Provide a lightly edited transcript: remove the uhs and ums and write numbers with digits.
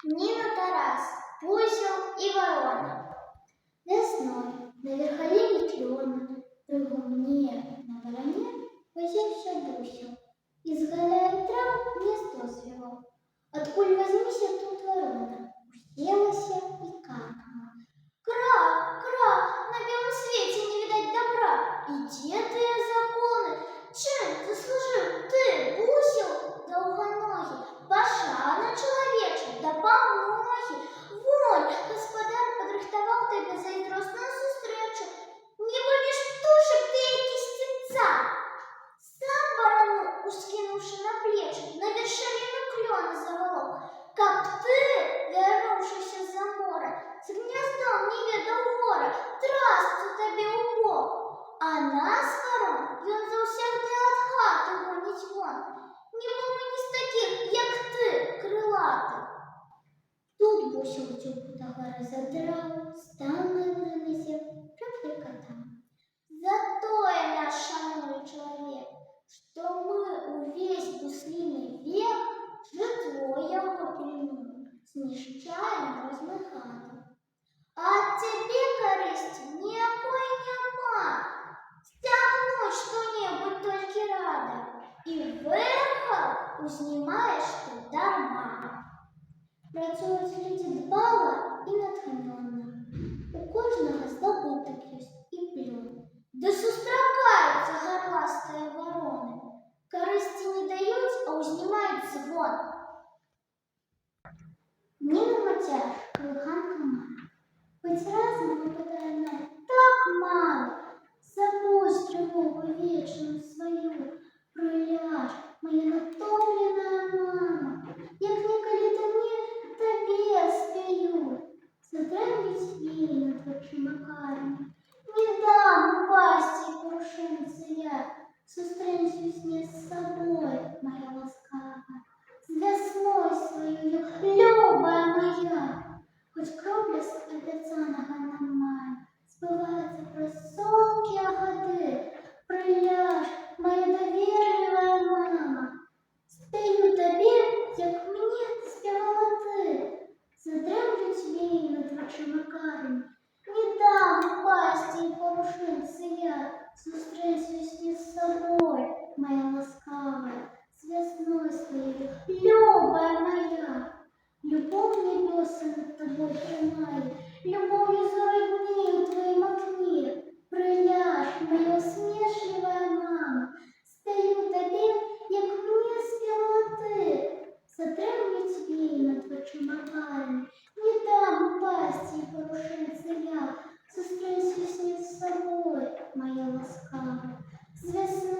Нина Тарас, Бусел и ворона. Весной на верховине клена при гумне на вороне возился бусел. Из галя и трав гнездо свело. Откуль возьмися тут ворона, уселася и каркала. Кра, кра, на белом свете не видать добра. И где ты законы? Чем заслужил ты, бусел долгоногий, пошана человече, да помоги. Вон, господар подрыхтовал тебе заидросную зустрічу. Не будешь птушек ты кистенца. Сам ворону, ускинувши на плечи, на вершину клена заволок. Как ты, вернувшийся за море, с гнездом не ведал гора, трасцу тебе у бок. А нас, ворон, ён завсегда от хати гонить вон. Не буду не з таких, як ти, крилатих. Тут бусел тюбку до гори задрав, став на низі, приприкатав. Зато я наш шановный человек, что мы увесь буслиный век житло его пильнуем, знищаем размыхаем. А от тебе корысти никакой нема. Стягнуть что-нибудь только рада, и верха узнімаєш ти дарма. Працюють люди дбало і натхненно. У кожного здобуток есть і плен. Да сустракаються горластые вороны. Корысти не дают, а узнімають звон. Ніна Матяш, колиханка мара. Хоть разом выпадая нам так мало. Забудь тревогу вечную свою, проляж, моя натомленная мама. Як неколи ты мне, тебе спею. Задрэмлить ей над очима карами. Не дам упасть и порушиться я. Зустрінусь не с собой, моя ласкавая. С весной свою, любая моя. Хоть кропля з обіцяного нам має, збиваються про сонкі годи. Приляж, моя довірливая мама. Спею тобі, як мені співала ти. Задремлють їй над очима карами. Не дам упасть і порушиться я. Зустрінусь не з собою, моя ласкавая. З весною своєю, любая моя. Любовь небеса над тобой тримає, любов'ю зароднею в твоїм окне. Приляж, моя усмішливая мама, стою тобі, як мені співала ти. Затремлють їй над очима карами, не дам упасть і порушиться я. Зустрінусь не з собою, моя ласкава. З весни